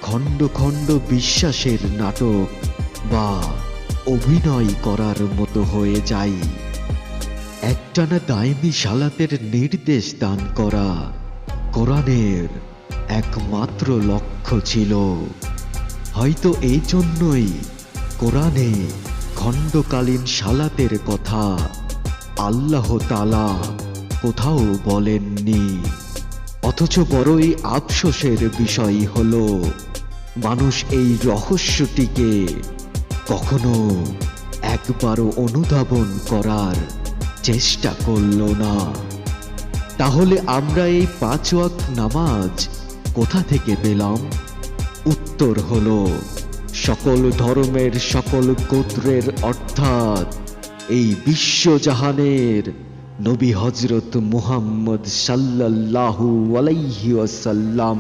খণ্ড খণ্ড বিশ্বাসের নাটক বা অভিনয় করার মতো হয়ে যায়। একটানা দায়মি সালাতের নির্দেশ দান করা কোরআনের একমাত্র লক্ষ্য ছিল। হয়তো এই জন্যই কোরআনে খণ্ডকালীন সালাতের কথা আল্লাহ তাআলা কোথাও বলেননি। অথচ বড়ই আফসোসের বিষয় হলো মানুষ এই রহস্যটিকে কখনো একবারও অনুধাবন করার চেষ্টা করল না। তাহলে আমরা এই 5 ওয়াক্ত নামাজ কোথা থেকে পেলাম? উত্তর হলো সকল ধর্মের সকল গোত্রের অর্থাৎ এই বিশ্বজাহানের নবী হযরত মুহাম্মদ সাল্লাল্লাহু আলাইহি ওয়াসাল্লাম